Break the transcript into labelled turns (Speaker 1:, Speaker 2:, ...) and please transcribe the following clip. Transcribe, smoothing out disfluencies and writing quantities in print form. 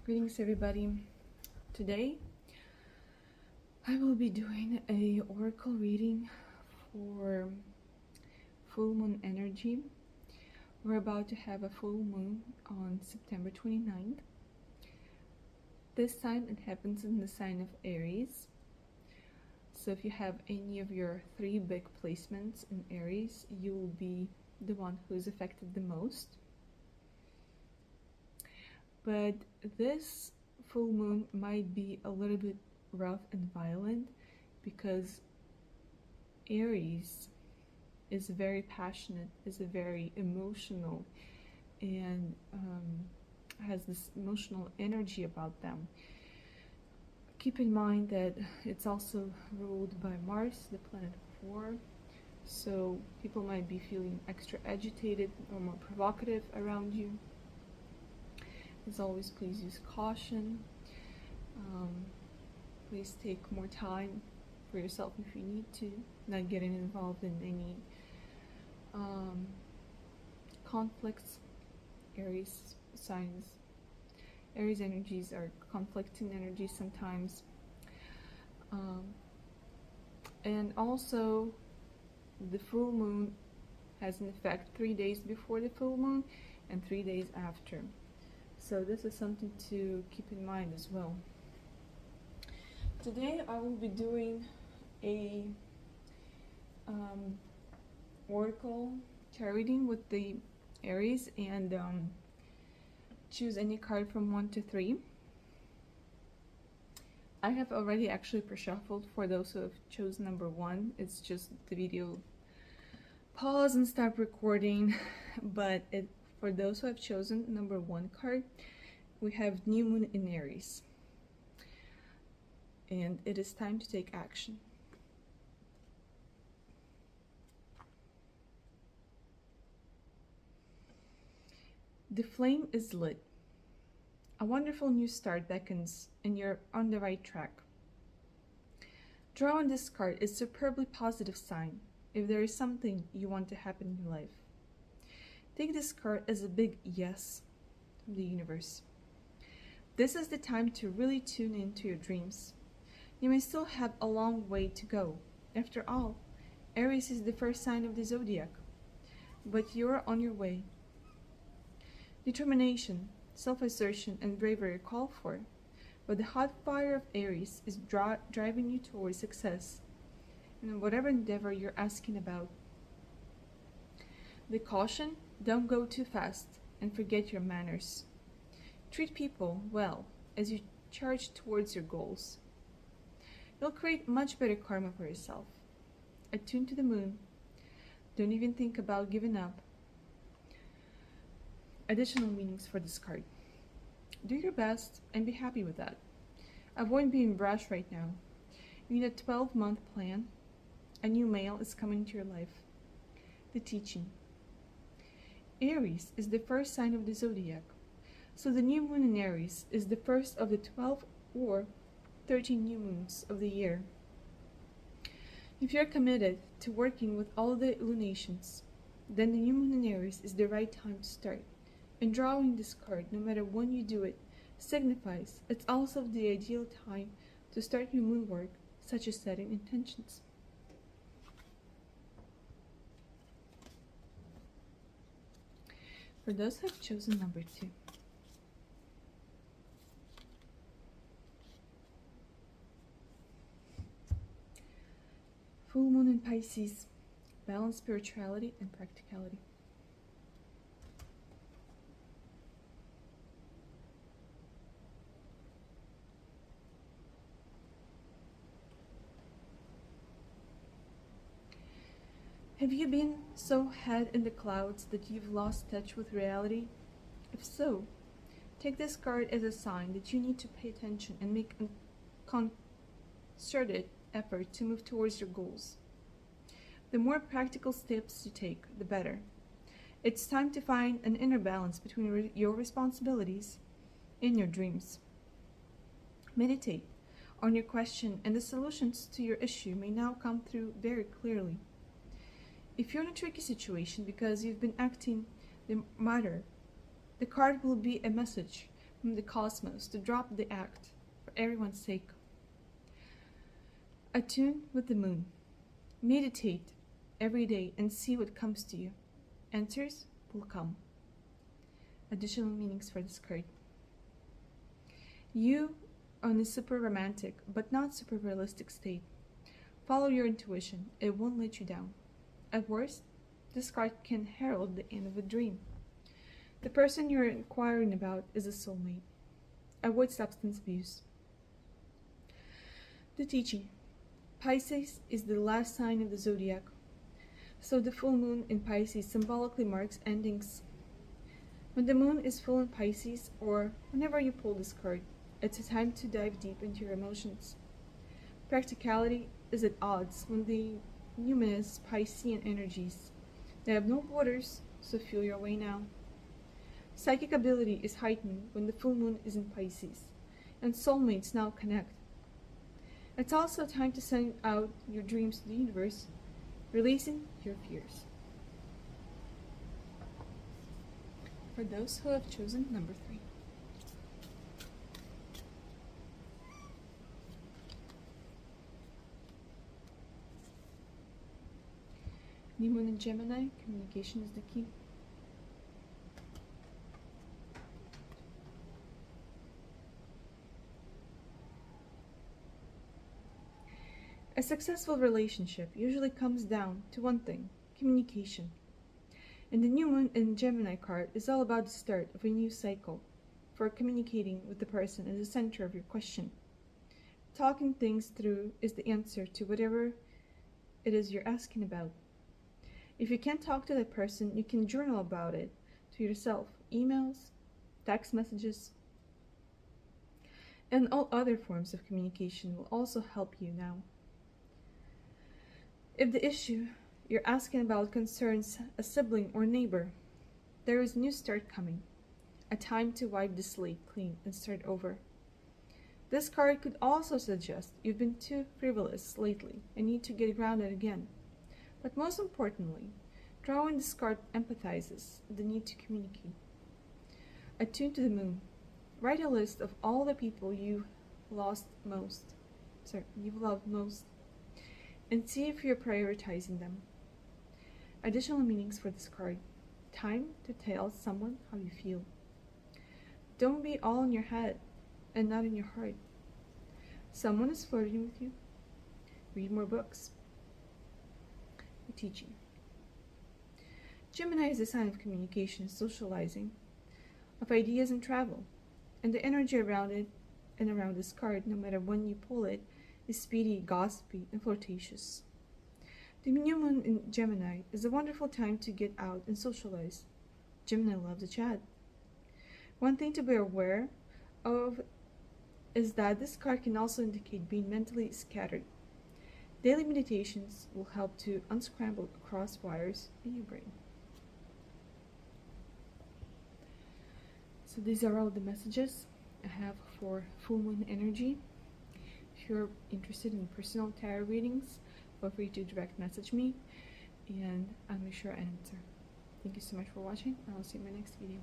Speaker 1: Greetings everybody. Today I will be doing a oracle reading for full moon energy. We're about to have a full moon on September 29th. This time it happens in the sign of Aries. So if you have any of your 3 big placements in Aries, you will be the one who is affected the most. But this full moon might be a little bit rough and violent because Aries is very passionate, is a very emotional, and has this emotional energy about them. Keep in mind that it's also ruled by Mars, the planet of war, so people might be feeling extra agitated or more provocative around you. As always, please use caution. Please take more time for yourself if you need to, not getting involved in any conflicts. Aries signs, Aries energies are conflicting energies sometimes. And also, the full moon has an effect 3 days before the full moon and 3 days after. So this is something to keep in mind as well. Today I will be doing a oracle tarot reading with the Aries, and choose any card from 1 to 3. I have already actually pre-shuffled for those who have chosen number 1. It's just the video pause and stop recording, but for those who have chosen number 1 card, we have New Moon in Aries. And it is time to take action. The flame is lit. A wonderful new start beckons, and you're on the right track. Drawing this card is a superbly positive sign if there is something you want to happen in your life. Take this card as a big yes from the universe. This is the time to really tune into your dreams. You may still have a long way to go. After all, Aries is the first sign of the zodiac, but you are on your way. Determination, self-assertion, and bravery are called for, but the hot fire of Aries is driving you towards success in whatever endeavor you're asking about. The caution: don't go too fast and forget your manners. Treat people well as you charge towards your goals. You'll create much better karma for yourself. Attune to the moon. Don't even think about giving up. Additional meanings for this card: do your best and be happy with that. Avoid being brash right now. You need a 12-month plan. A new male is coming into your life. The teaching: Aries is the first sign of the zodiac, so the new moon in Aries is the first of the 12 or 13 new moons of the year. If you're committed to working with all the lunations, then the new moon in Aries is the right time to start. And drawing this card, no matter when you do it, signifies it's also the ideal time to start your moon work, such as setting intentions. For those who have chosen number 2, full moon in Pisces, balance spirituality and practicality. Have you been so head in the clouds that you've lost touch with reality? If so, take this card as a sign that you need to pay attention and make a concerted effort to move towards your goals. The more practical steps you take, the better. It's time to find an inner balance between your responsibilities and your dreams. Meditate on your question, and the solutions to your issue may now come through very clearly. If you're in a tricky situation because you've been acting the martyr, the card will be a message from the cosmos to drop the act for everyone's sake. Attune with the moon. Meditate every day and see what comes to you. Answers will come. Additional meanings for this card. You are in a super romantic but not super realistic state. Follow your intuition, it won't let you down. At worst, this card can herald the end of a dream. The person you're inquiring about is a soulmate. Avoid substance abuse. The teaching. Pisces is the last sign of the zodiac, so the full moon in Pisces symbolically marks endings. When the moon is full in Pisces, or whenever you pull this card, it's a time to dive deep into your emotions. Practicality is at odds when the numinous Piscean energies. They have no borders, so feel your way now. Psychic ability is heightened when the full moon is in Pisces, and soulmates now connect. It's also time to send out your dreams to the universe, releasing your fears. For those who have chosen number 3. New Moon in Gemini, communication is the key. A successful relationship usually comes down to one thing: communication. And the New Moon in Gemini card is all about the start of a new cycle, for communicating with the person is the center of your question. Talking things through is the answer to whatever it is you're asking about. If you can't talk to that person, you can journal about it to yourself, emails, text messages, and all other forms of communication will also help you now. If the issue you're asking about concerns a sibling or neighbor, there is a new start coming, a time to wipe the slate clean and start over. This card could also suggest you've been too frivolous lately and need to get grounded again. But most importantly, drawing this card empathizes the need to communicate. Attune to the moon. Write a list of all the people you've loved most, and see if you're prioritizing them. Additional meanings for this card. Time to tell someone how you feel. Don't be all in your head and not in your heart. Someone is flirting with you. Read more books. The teaching. Gemini is a sign of communication, socializing, of ideas and travel, and the energy around it and around this card, no matter when you pull it, is speedy, gossipy, and flirtatious. The new moon in Gemini is a wonderful time to get out and socialize. Gemini loves a chat. One thing to be aware of is that this card can also indicate being mentally scattered. Daily meditations will help to unscramble cross wires in your brain. So these are all the messages I have for full moon energy. If you're interested in personal tarot readings, feel free to direct message me and I'll make sure I answer. Thank you so much for watching, and I'll see you in my next video.